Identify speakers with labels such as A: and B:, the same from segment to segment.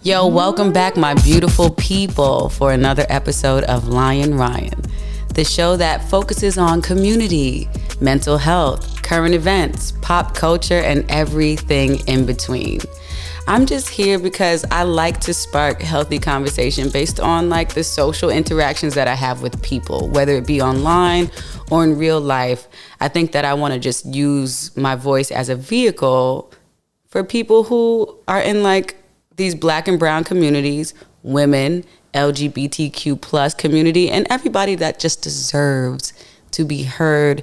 A: Yo, welcome back, my beautiful people, for another episode of Lyin, the show that focuses on community, mental health, current events, pop culture, and everything in between. I'm just here because I like to spark healthy conversation based on like the social interactions that I have with people, whether it be online or in real life. I think that I want to just use my voice as a vehicle for people who are in like these Black and brown communities, women, LGBTQ plus community, and everybody that just deserves to be heard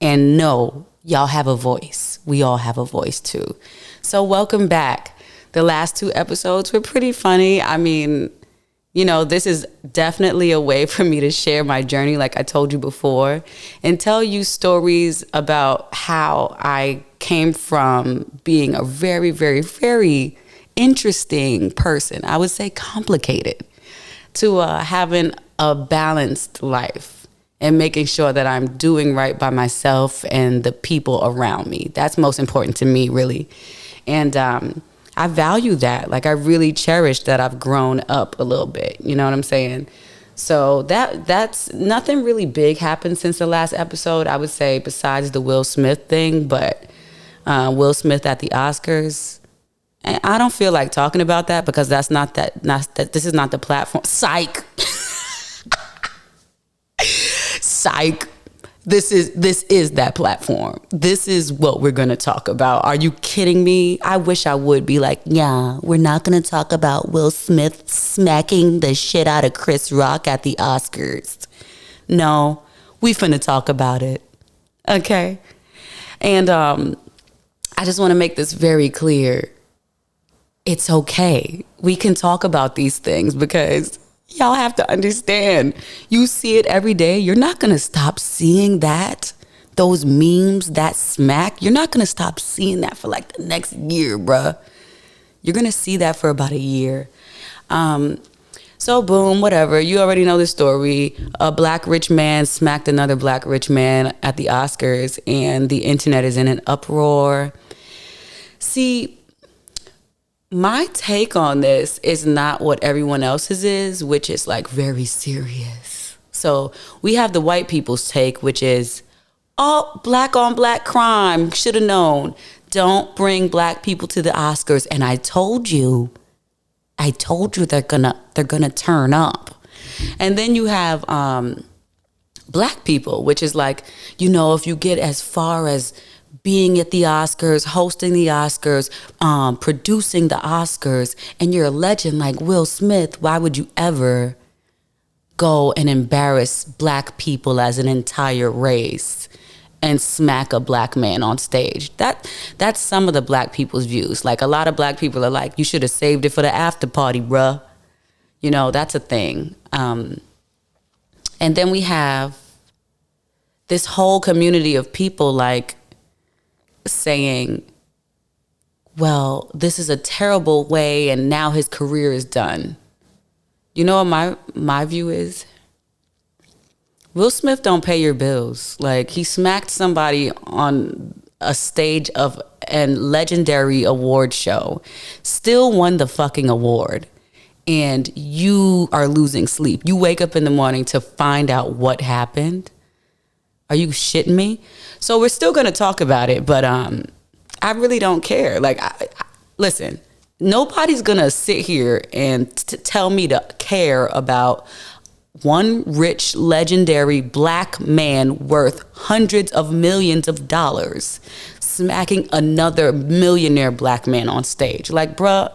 A: and know y'all have a voice. We all have a voice too. So welcome back. The last two episodes were pretty funny. I mean, you know, this is definitely a way for me to share my journey, like I told you before, and tell you stories about how I came from being a very, very, very interesting person. I would say complicated, to having a balanced life and making sure that I'm doing right by myself and the people around me. That's most important to me, really. And I value that. Like, I really cherish that I've grown up a little bit. You know what I'm saying? So that's nothing really big happened since the last episode, I would say, besides the Will Smith thing. But Will Smith at the Oscars, and I don't feel like talking about that because this is not the platform. Psych. Psych. This is that platform. This is what we're going to talk about. Are you kidding me? I wish I would be like, yeah, we're not going to talk about Will Smith smacking the shit out of Chris Rock at the Oscars. No, we finna talk about it. Okay? And I just want to make this very clear. It's okay. We can talk about these things because y'all have to understand. You see it every day. You're not going to stop seeing that. Those memes, that smack. You're not going to stop seeing that for like the next year, bruh. You're going to see that for about a year. So boom, whatever. You already know the story. A Black rich man smacked another Black rich man at the Oscars, and the internet is in an uproar. See, my take on this is not what everyone else's is, which is like very serious. So we have the white people's take, which is, oh, Black on Black crime, should have known. Don't bring Black people to the Oscars. And I told you they're gonna turn up. And then you have Black people, which is like, you know, if you get as far as being at the Oscars, hosting the Oscars, producing the Oscars, and you're a legend like Will Smith, why would you ever go and embarrass Black people as an entire race and smack a Black man on stage? That's some of the Black people's views. Like, a lot of Black people are like, you should have saved it for the after party, bruh. You know, that's a thing. And then we have this whole community of people like saying, well, this is a terrible way and now his career is done. You know what my view is? Will Smith don't pay your bills. Like, he smacked somebody on a stage of a legendary award show, still won the fucking award, and you are losing sleep. You wake up in the morning to find out what happened. Are you shitting me? So we're still going to talk about it, but I really don't care. Like, listen, nobody's going to sit here and tell me to care about one rich, legendary Black man worth hundreds of millions of dollars smacking another millionaire Black man on stage. Like, bruh,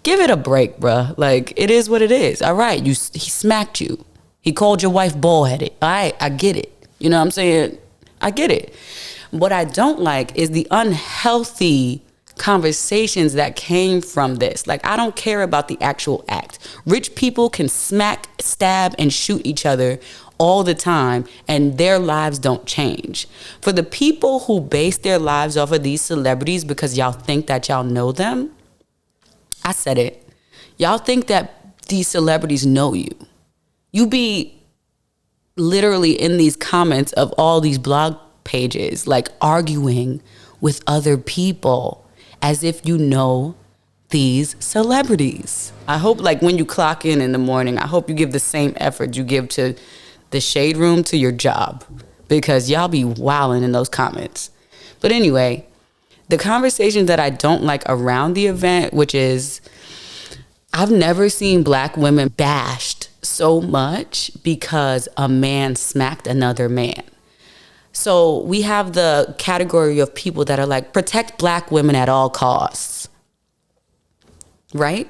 A: give it a break, bruh. Like, it is what it is. All right, he smacked you. He called your wife bald-headed. All right, I get it. You know what I'm saying? I get it. What I don't like is the unhealthy conversations that came from this. Like, I don't care about the actual act. Rich people can smack, stab, and shoot each other all the time, and their lives don't change. For the people who base their lives off of these celebrities because y'all think that y'all know them, I said it. Y'all think that these celebrities know you. You be literally in these comments of all these blog pages, like arguing with other people as if you know these celebrities. I hope like when you clock in the morning, I hope you give the same effort you give to the shade room to your job, because y'all be wilding in those comments. But anyway, the conversation that I don't like around the event, which is I've never seen black women bashed so much because a man smacked another man. So we have the category of people that are like, protect black women at all costs. Right?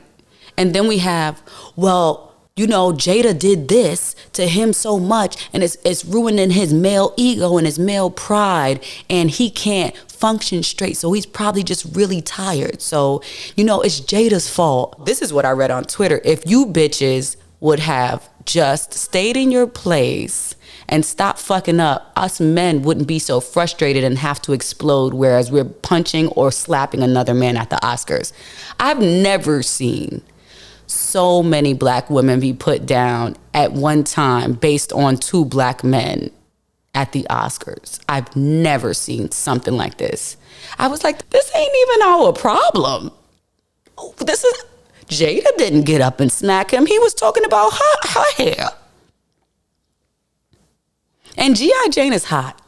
A: And then we have, well, you know, Jada did this to him so much, and it's ruining his male ego and his male pride, and he can't function straight, so he's probably just really tired. So, you know, it's Jada's fault. This is what I read on Twitter. If you bitches would have just stayed in your place and stopped fucking up, us men wouldn't be so frustrated and have to explode, whereas we're punching or slapping another man at the Oscars. I've never seen so many black women be put down at one time based on two black men at the Oscars. I've never seen something like this. I was like, this ain't even our problem. This is, Jada didn't get up and smack him. He was talking about her hair. And G.I. Jane is hot.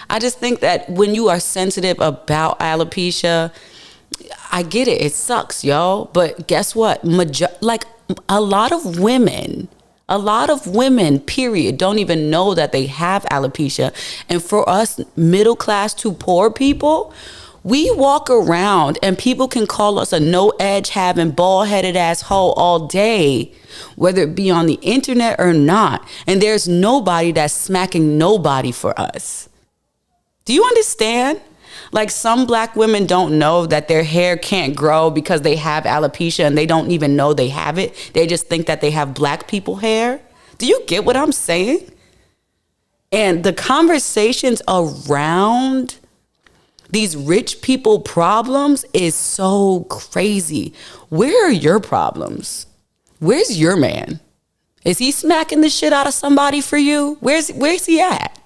A: I just think that when you are sensitive about alopecia, I get it. It sucks, yo. But guess what? Like a lot of women, period, don't even know that they have alopecia. And for us middle class to poor people, we walk around and people can call us a no edge having bald headed asshole all day, whether it be on the internet or not. And there's nobody that's smacking nobody for us. Do you understand? Like some black women don't know that their hair can't grow because they have alopecia, and they don't even know they have it. They just think that they have black people hair. Do you get what I'm saying? And the conversations around these rich people problems is so crazy. Where are your problems? Where's your man? Is he smacking the shit out of somebody for you? Where's he at?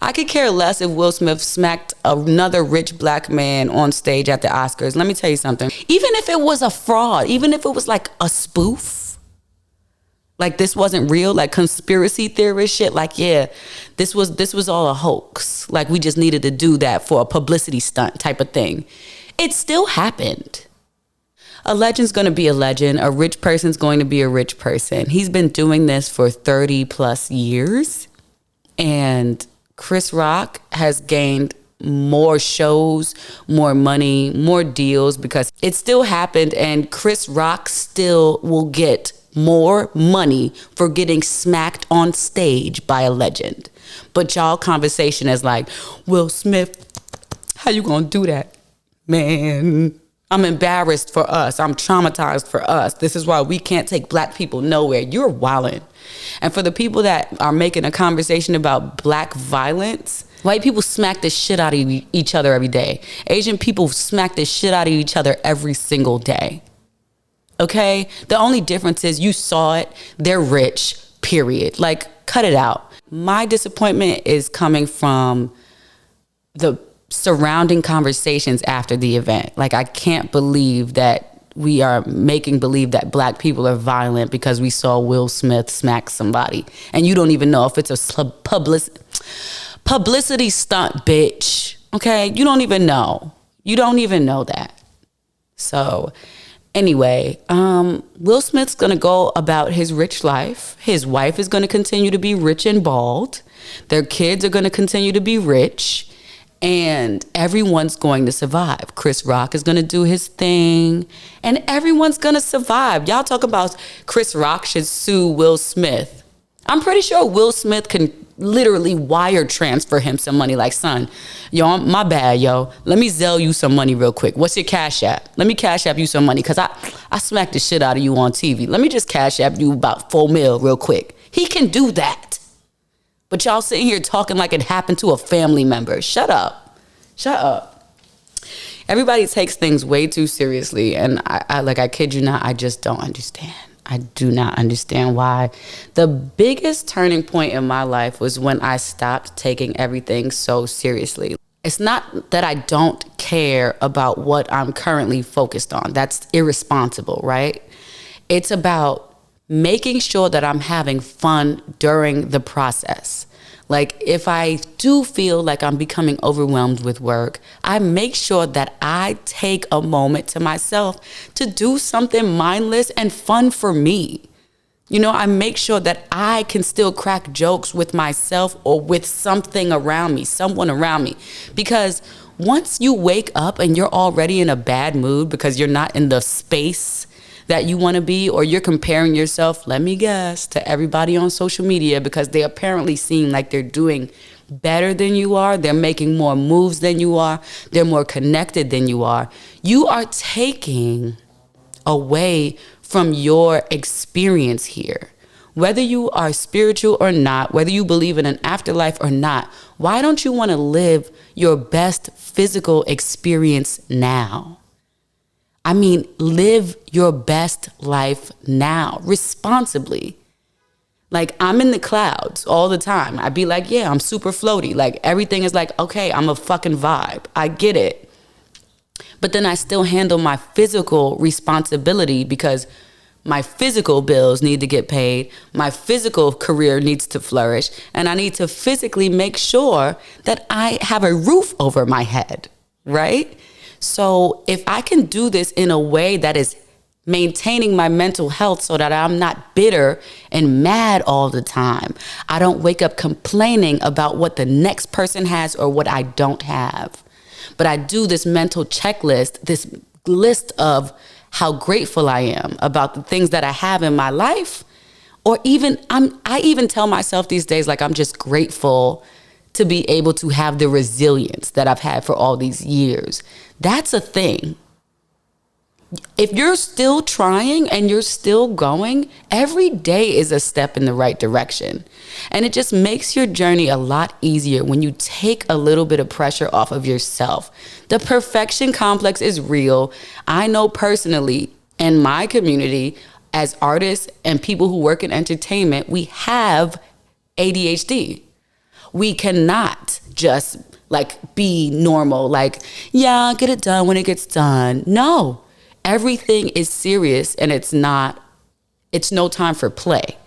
A: I could care less if Will Smith smacked another rich black man on stage at the Oscars. Let me tell you something. Even if it was a fraud, even if it was like a spoof, like this wasn't real, like conspiracy theorist shit, like, yeah, this was all a hoax. Like we just needed to do that for a publicity stunt type of thing. It still happened. A legend's going to be a legend. A rich person's going to be a rich person. He's been doing this for 30 plus years. And Chris Rock has gained more shows, more money, more deals because it still happened, and Chris Rock still will get more money for getting smacked on stage by a legend. But y'all conversation is like, Will Smith, how you gonna do that? Man, I'm embarrassed for us. I'm traumatized for us. This is why we can't take black people nowhere. You're wildin'. And for the people that are making a conversation about black violence, white people smack the shit out of each other every day. Asian people smack the shit out of each other every single day. Okay? The only difference is you saw it, they're rich, period. Like, cut it out. My disappointment is coming from the surrounding conversations after the event. Like, I can't believe that we are making believe that black people are violent because we saw Will Smith smack somebody. And you don't even know if it's a publicity stunt, bitch. Okay? You don't even know. You don't even know that. So anyway, Will Smith's going to go about his rich life. His wife is going to continue to be rich and bald. Their kids are going to continue to be rich. And everyone's going to survive. Chris Rock is going to do his thing. And everyone's going to survive. Y'all talk about Chris Rock should sue Will Smith. I'm pretty sure Will Smith can literally wire transfer him some money. Like, son, yo, my bad, yo. Let me Zelle you some money real quick. What's your Cash App? Let me Cash App you some money because I smacked the shit out of you on TV. Let me just Cash App you about $4 million real quick. He can do that. But y'all sitting here talking like it happened to a family member. Shut up. Shut up. Everybody takes things way too seriously. And I kid you not, I just don't understand. I do not understand why. The biggest turning point in my life was when I stopped taking everything so seriously. It's not that I don't care about what I'm currently focused on. That's irresponsible, right? It's about making sure that I'm having fun during the process. Like if I do feel like I'm becoming overwhelmed with work, I make sure that I take a moment to myself to do something mindless and fun for me. You know, I make sure that I can still crack jokes with myself or with something around me, someone around me. Because once you wake up and you're already in a bad mood because you're not in the space that you want to be, or you're comparing yourself, let me guess, to everybody on social media because they apparently seem like they're doing better than you are. They're making more moves than you are. They're more connected than you are. You are taking away from your experience here. Whether you are spiritual or not, whether you believe in an afterlife or not, why don't you want to live your best physical experience now? I mean, live your best life now, responsibly. Like, I'm in the clouds all the time. I'd be like, yeah, I'm super floaty. Like, everything is like, okay, I'm a fucking vibe. I get it. But then I still handle my physical responsibility because my physical bills need to get paid. My physical career needs to flourish. And I need to physically make sure that I have a roof over my head, right? So if I can do this in a way that is maintaining my mental health so that I'm not bitter and mad all the time, I don't wake up complaining about what the next person has or what I don't have. But I do this mental checklist, this list of how grateful I am about the things that I have in my life. Or even, I even tell myself these days, like, I'm just grateful to be able to have the resilience that I've had for all these years. That's a thing. If you're still trying and you're still going, every day is a step in the right direction. And it just makes your journey a lot easier when you take a little bit of pressure off of yourself. The perfection complex is real. I know personally in my community, as artists and people who work in entertainment, we have ADHD. We cannot just like be normal, like, yeah, get it done when it gets done. No, everything is serious and it's no time for play.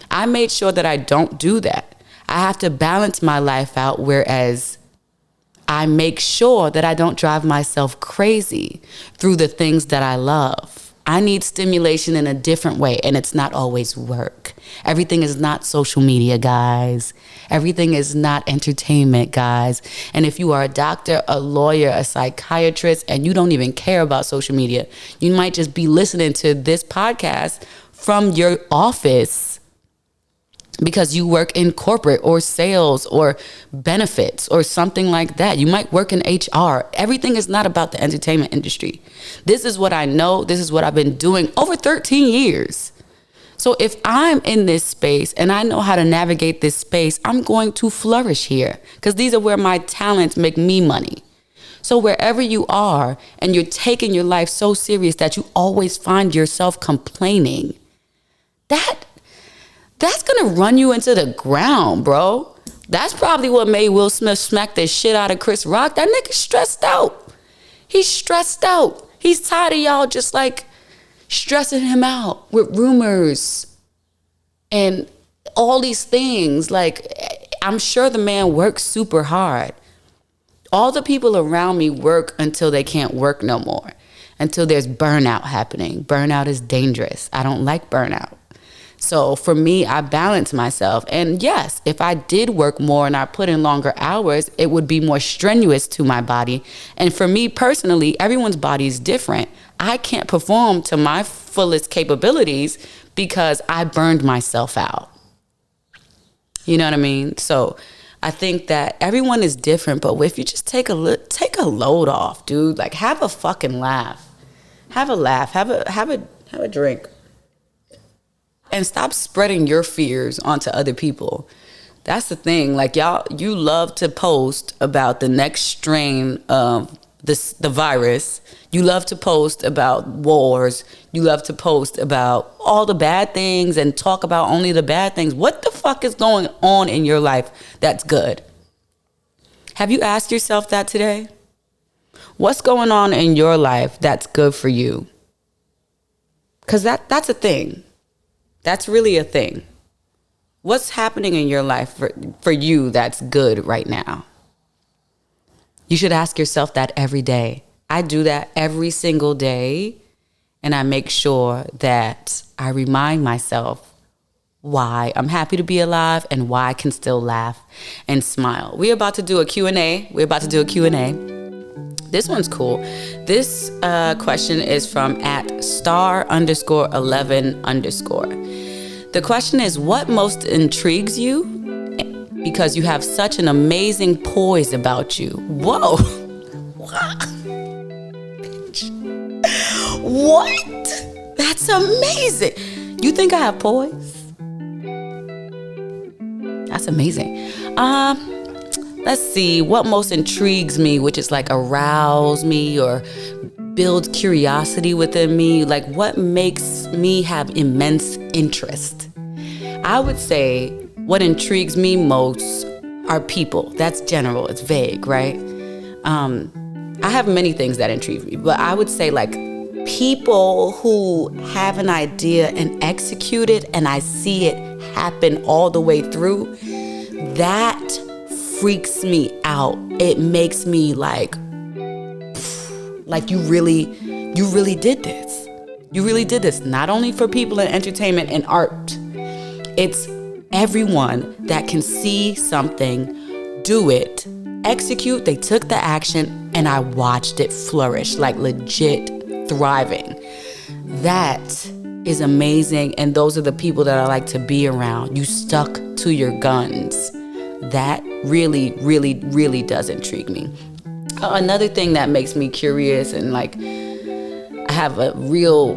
A: I made sure that I don't do that. I have to balance my life out, whereas I make sure that I don't drive myself crazy through the things that I love. I need stimulation in a different way, and it's not always work. Everything is not social media, guys. Everything is not entertainment, guys. And if you are a doctor, a lawyer, a psychiatrist, and you don't even care about social media, you might just be listening to this podcast from your office because you work in corporate or sales or benefits or something like that. You might work in HR. Everything is not about the entertainment industry. This is what I know. This is what I've been doing over 13 years. So if I'm in this space and I know how to navigate this space, I'm going to flourish here because these are where my talents make me money. So wherever you are and you're taking your life so serious that you always find yourself complaining, that's going to run you into the ground, bro. That's probably what made Will Smith smack the shit out of Chris Rock. That nigga's stressed out. He's stressed out. He's tired of y'all just like stressing him out with rumors and all these things. Like, I'm sure the man works super hard. All the people around me work until they can't work no more, until there's burnout happening. Burnout is dangerous. I don't like burnout. So for me, I balance myself. And yes, if I did work more and I put in longer hours, it would be more strenuous to my body. And for me personally, everyone's body is different. I can't perform to my fullest capabilities because I burned myself out. You know what I mean? So I think that everyone is different, but if you just take a load off, dude, like have a fucking laugh. Have a laugh. Have a drink. And stop spreading your fears onto other people. That's the thing. Like, you love to post about the next strain of the virus. You love to post about wars. You love to post about all the bad things and talk about only the bad things. What the fuck is going on in your life that's good? Have you asked yourself that today? What's going on in your life that's good for you? Because that's a thing. That's really a thing. What's happening in your life for you that's good right now? You should ask yourself that every day. I do that every single day, and I make sure that I remind myself why I'm happy to be alive and why I can still laugh and smile. We're about to do a Q&A. This one's cool. This question is from @star_11_. The question is, what most intrigues you? Because you have such an amazing poise about you. Whoa. What? That's amazing. You think I have poise? That's amazing. Let's see. What most intrigues me, which is like arouse me or build curiosity within me. Like what makes me have immense interest? I would say what intrigues me most are people. That's general. It's vague, right? I have many things that intrigue me, but I would say like people who have an idea and execute it, and I see it happen all the way through. That freaks me out. It makes me like you really did this. You really did this. Not only for people in entertainment and art. It's everyone that can see something, do it, execute, they took the action, and I watched it flourish, like legit thriving. That is amazing, and those are the people that I like to be around. You stuck to your guns. That really, really, really does intrigue me. Another thing that makes me curious and like I have a real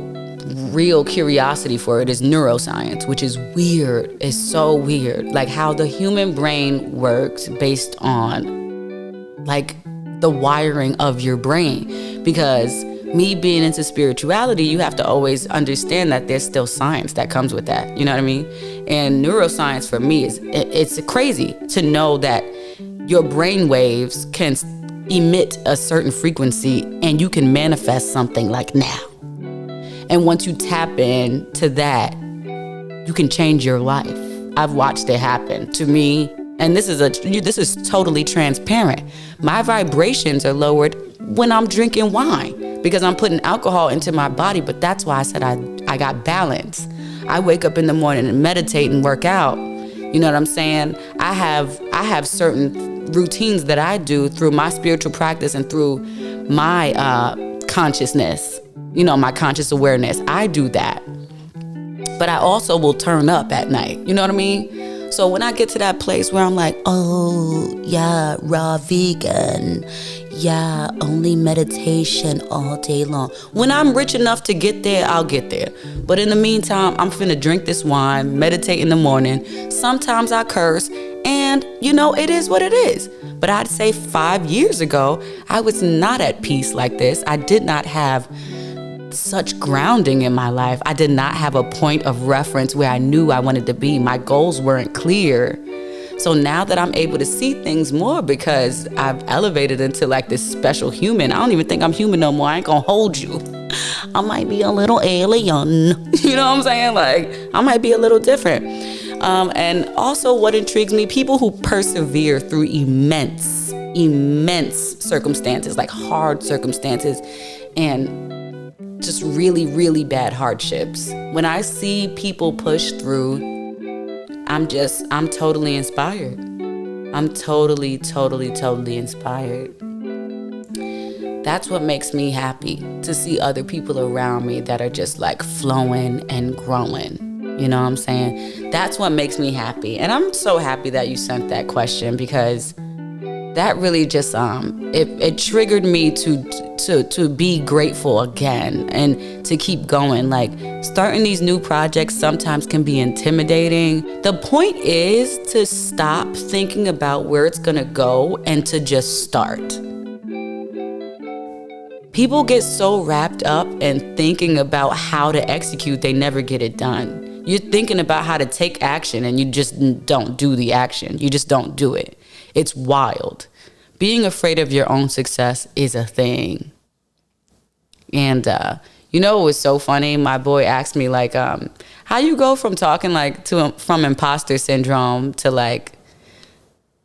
A: curiosity for it is neuroscience, which is weird. It's so weird. Like how the human brain works based on like the wiring of your brain. Because me being into spirituality, you have to always understand that there's still science that comes with that. You know what I mean? And neuroscience for me it's crazy to know that your brain waves can emit a certain frequency and you can manifest something like now. And once you tap into that, you can change your life. I've watched it happen to me. And this is totally transparent. My vibrations are lowered when I'm drinking wine because I'm putting alcohol into my body. But that's why I said I got balance. I wake up in the morning and meditate and work out. You know what I'm saying? I have certain routines that I do through my spiritual practice and through my consciousness. You know, my conscious awareness. I do that. But I also will turn up at night. You know what I mean? So when I get to that place where I'm like, oh, yeah, raw vegan. Yeah, only meditation all day long. When I'm rich enough to get there, I'll get there. But in the meantime, I'm finna drink this wine, meditate in the morning. Sometimes I curse, and you know, it is what it is. But I'd say 5 years ago, I was not at peace like this. I did not have such grounding in my life. I did not have a point of reference where I knew I wanted to be. My goals weren't clear. So now that I'm able to see things more because I've elevated into like this special human, I don't even think I'm human no more. I ain't gonna hold you. I might be a little alien. You know what I'm saying? Like, I might be a little different. And also what intrigues me, people who persevere through immense circumstances, like hard circumstances and just really, really bad hardships. When I see people push through, I'm totally inspired. I'm totally inspired. That's what makes me happy, to see other people around me that are just like flowing and growing. You know what I'm saying? That's what makes me happy. And I'm so happy that you sent that question because that really just it triggered me to be grateful again and to keep going. Like, starting these new projects sometimes can be intimidating. The point is to stop thinking about where it's gonna go and to just start. People get so wrapped up in thinking about how to execute, they never get it done. You're thinking about how to take action and you just don't do the action. You just don't do it. It's wild. being afraid of your own success is a thing. And it was so funny. My boy asked me like, how you go from talking like from imposter syndrome to like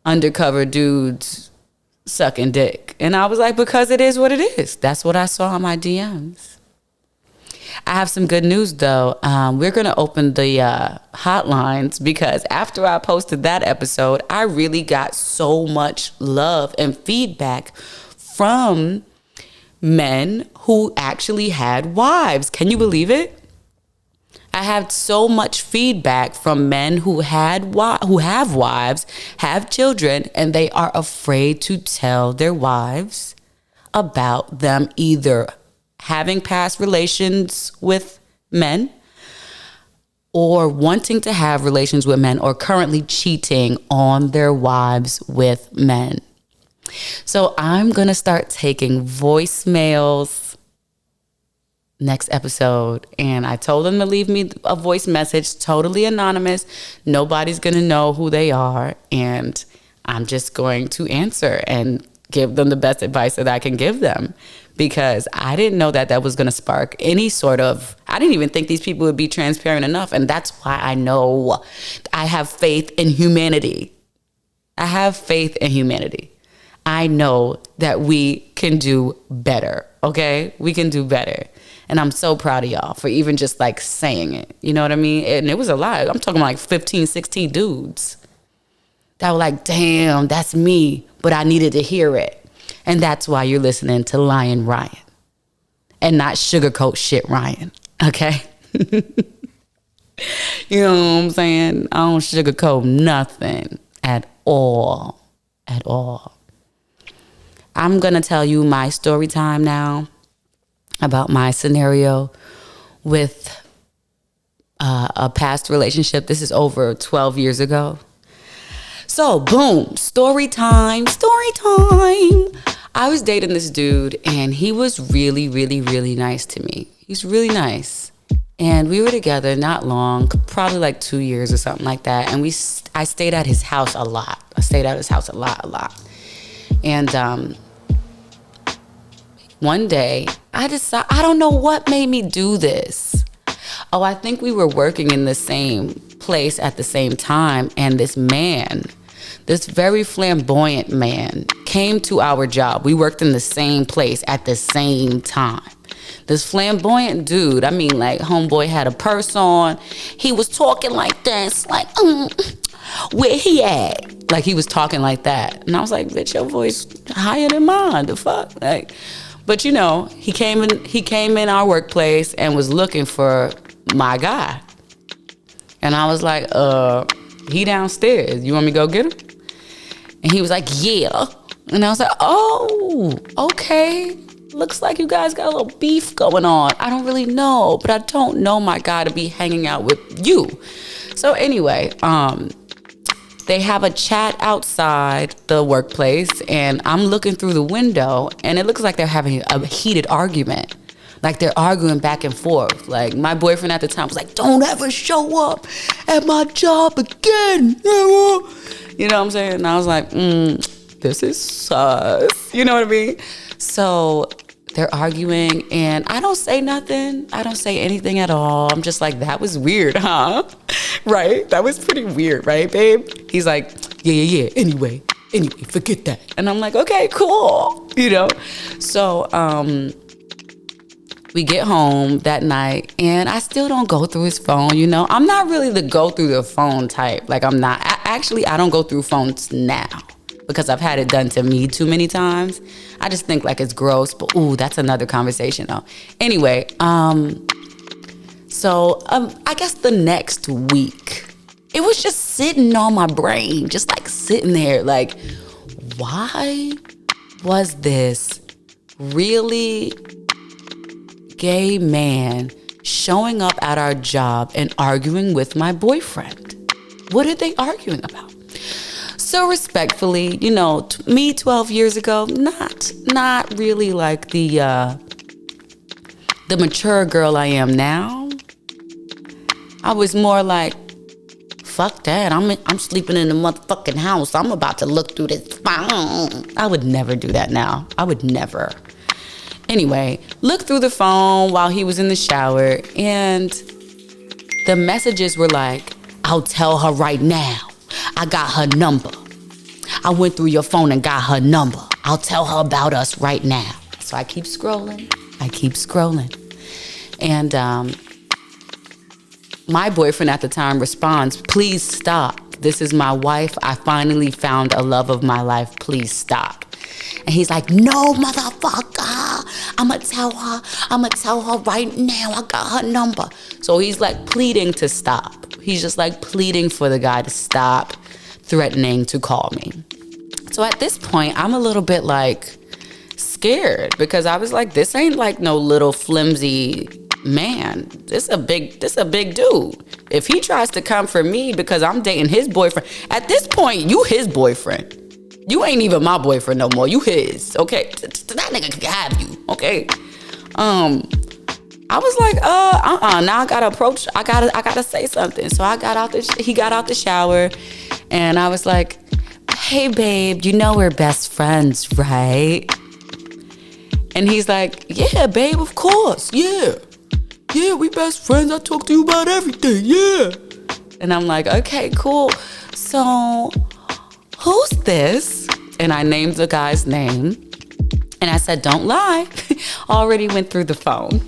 A: undercover dudes sucking dick. And I was like, because it is what it is. That's what I saw on my DMs. I have some good news though. We're going to open the hotlines because after I posted that episode, I really got so much love and feedback from men who actually had wives. Can you believe it? I have so much feedback from men who have wives, have children, and they are afraid to tell their wives about them either having past relations with men or wanting to have relations with men or currently cheating on their wives with men. So I'm going to start taking voicemails next episode, and I told them to leave me a voice message, totally anonymous. Nobody's gonna know who they are, and I'm just going to answer and give them the best advice that I can give them, because I didn't know that was gonna spark any sort of, I didn't even think these people would be transparent enough. And that's why I know I have faith in humanity. I have faith in humanity. I know that we can do better, okay? We can do better. And I'm so proud of y'all for even just like saying it. You know what I mean? And it was a lot. I'm talking like 15, 16 dudes that were like, damn, that's me. But I needed to hear it. And that's why you're listening to Lyin Ryan and not sugarcoat shit Ryan. Okay? You know what I'm saying? I don't sugarcoat nothing at all. At all. I'm going to tell you my story time now about my scenario with a past relationship. This is over 12 years ago. So, boom, story time. I was dating this dude, and he was really, really, really nice to me. He's really nice. And we were together not long, probably like 2 years or something like that. And I stayed at his house a lot. A lot. And one day, I don't know what made me do this. Oh, I think we were working in the same place at the same time. And this very flamboyant man came to our job. We worked in the same place at the same time. This flamboyant dude, I mean, like, homeboy had a purse on. He was talking like this, like, where he at? Like, he was talking like that. And I was like, bitch, your voice higher than mine. The fuck? Like, but you know, he came in our workplace and was looking for my guy. And I was like, he downstairs. You want me to go get him? And he was like, yeah. And I was like, oh, okay. Looks like you guys got a little beef going on. I don't really know, but I don't know my guy to be hanging out with you. So anyway, they have a chat outside the workplace, and I'm looking through the window, and it looks like they're having a heated argument. Like, they're arguing back and forth. Like, my boyfriend at the time was like, don't ever show up at my job again. You know what I'm saying? And I was like, this is sus. You know what I mean? So they're arguing, and I don't say nothing. I don't say anything at all. I'm just like, that was weird, huh? Right? That was pretty weird, right, babe? He's like, yeah. Anyway, forget that. And I'm like, okay, cool. You know? So, we get home that night, and I still don't go through his phone, you know? I'm not really the go through the phone type. Like, I'm not. I don't go through phones now because I've had it done to me too many times. I just think, like, it's gross, but, ooh, that's another conversation, though. Anyway, so I guess the next week, it was just sitting on my brain, just, like, sitting there, like, why was this really gay man showing up at our job and arguing with my boyfriend? What are they arguing about? So respectfully, you know, me 12 years ago, not really like the mature girl I am now. I was more like fuck that. I'm sleeping in the motherfucking house. I'm about to look through this phone. I would never do that now. I would never. Anyway, look through the phone while he was in the shower, and the messages were like, I'll tell her right now. I got her number. I went through your phone and got her number. I'll tell her about us right now. So I keep scrolling. And my boyfriend at the time responds, please stop. This is my wife. I finally found a love of my life. Please stop. And he's like, no, motherfucker. I'ma tell her right now. I got her number. So he's like pleading to stop. He's just like pleading for the guy to stop threatening to call me. So at this point, I'm a little bit like scared because I was like, this ain't like no little flimsy man. This a big dude. If he tries to come for me because I'm dating his boyfriend, at this point, you his boyfriend. You ain't even my boyfriend no more. You his, okay? That nigga can have you, okay? I was like, now I gotta approach. I gotta say something. So he got out the shower, and I was like, hey babe, you know we're best friends, right? And he's like, yeah, babe, of course, yeah, we best friends. I talk to you about everything, yeah. And I'm like, okay, cool. So who's this? And I named the guy's name. And I said, don't lie. Already went through the phone.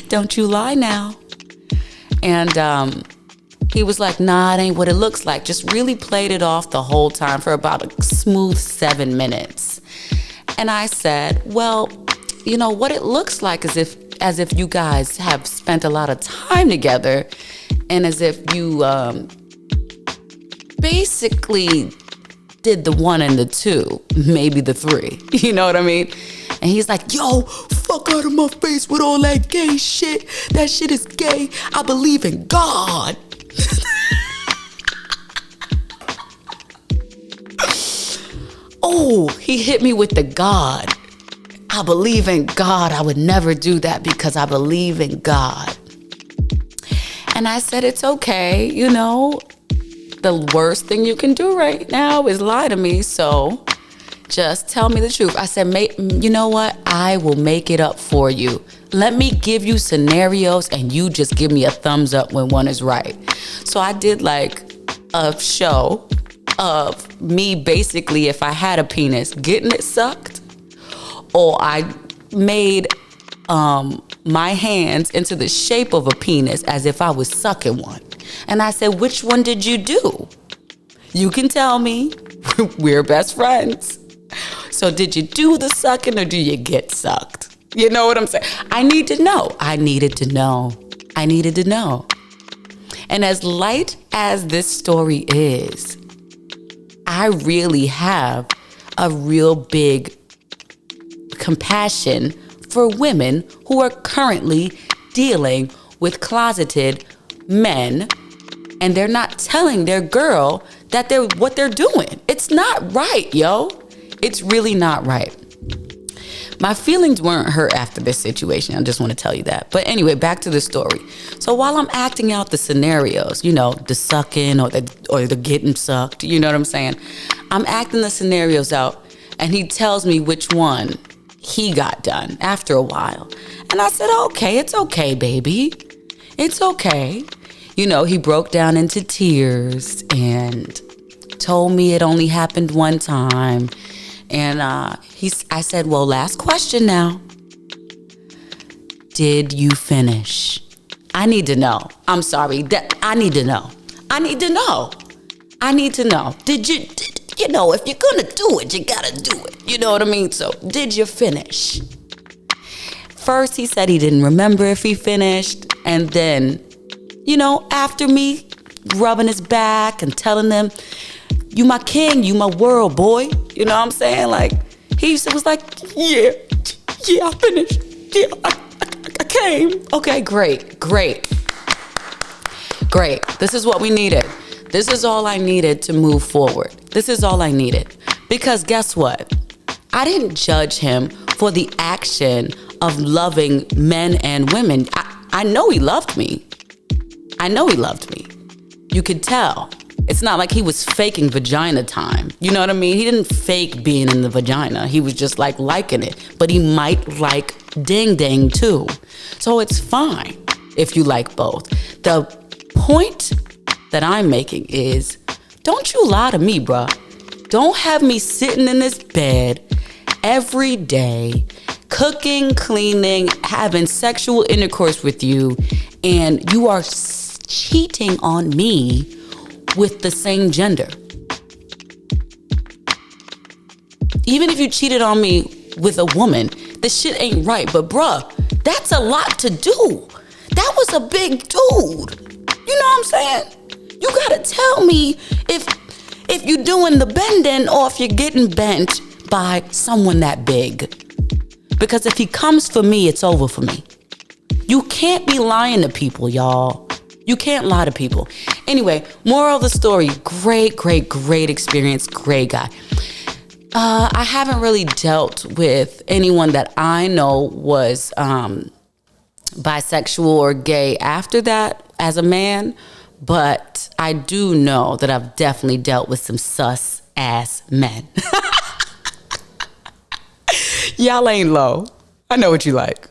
A: Don't you lie now. And he was like, nah, it ain't what it looks like. Just really played it off the whole time for about a smooth 7 minutes. And I said, well, you know, what it looks like is as if you guys have spent a lot of time together, and as if you basically did the 1 and the 2, maybe the 3. You know what I mean? And he's like, yo, fuck out of my face with all that gay shit. That shit is gay. I believe in God. Oh, he hit me with the God. I believe in God. I would never do that because I believe in God. And I said, it's okay. You know, the worst thing you can do right now is lie to me. So just tell me the truth. I said, you know what? I will make it up for you. Let me give you scenarios and you just give me a thumbs up when one is right. So I did like a show of me basically, if I had a penis, getting it sucked, or I made my hands into the shape of a penis as if I was sucking one. And I said, which one did you do? You can tell me. We're best friends. So did you do the sucking or do you get sucked? You know what I'm saying? I need to know. I needed to know. And as light as this story is, I really have a real big compassion for women who are currently dealing with closeted men, and they're not telling their girl that what they're doing. It's not right, yo. It's really not right. My feelings weren't hurt after this situation. I just want to tell you that. But anyway, back to the story. So while I'm acting out the scenarios, you know, the sucking or the getting sucked, you know what I'm saying? I'm acting the scenarios out, and he tells me which one he got done after a while. And I said, okay, it's okay, baby. It's okay. You know, he broke down into tears and told me it only happened one time. And I said, well, last question now. Did you finish? I need to know. I'm sorry. I need to know. Did you, you know, if you're going to do it, you got to do it. You know what I mean? So did you finish? First, he said he didn't remember if he finished. And then, you know, after me rubbing his back and telling him, you my king, you my world, boy. You know what I'm saying? Like, he was like, yeah, I finished. Yeah, I came. Okay, great. This is what we needed. This is all I needed to move forward. This is all I needed. Because guess what? I didn't judge him for the action of loving men and women. I know he loved me. You could tell. It's not like he was faking vagina time. You know what I mean? He didn't fake being in the vagina. He was just like liking it. But he might like ding ding too. So it's fine if you like both. The point that I'm making is, don't you lie to me, bruh. Don't have me sitting in this bed every day, cooking, cleaning, having sexual intercourse with you, and you are cheating on me with the same gender. Even if you cheated on me with a woman, this shit ain't right. But bruh, that's a lot to do. That was a big dude. You know what I'm saying? You gotta tell me if you're doing the bending or if you're getting bent by someone that big. Because if he comes for me, it's over for me. You can't be lying to people, y'all. You can't lie to people. Anyway, moral of the story, great experience, great guy. I haven't really dealt with anyone that I know was bisexual or gay after that as a man, but I do know that I've definitely dealt with some sus ass men. Y'all ain't low. I know what you like.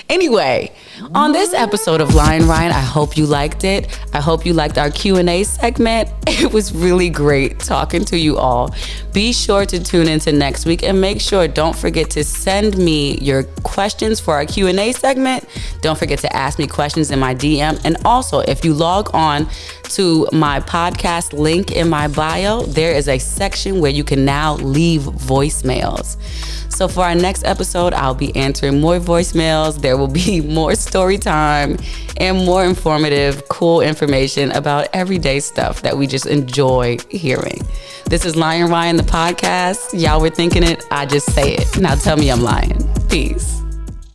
A: Anyway, on this episode of Lyin, Ryan, I hope you liked it. I hope you liked our Q&A segment. It was really great talking to you all. Be sure to tune into next week and make sure, don't forget to send me your questions for our Q&A segment. Don't forget to ask me questions in my DM. And also, if you log on to my podcast link in my bio, there is a section where you can now leave voicemails. So for our next episode, I'll be answering more voicemails. There will be more story time and more informative, cool information about everyday stuff that we just enjoy hearing. This is Lyin Ryan, the podcast. Y'all were thinking it. I just say it. Now tell me I'm lying. Peace.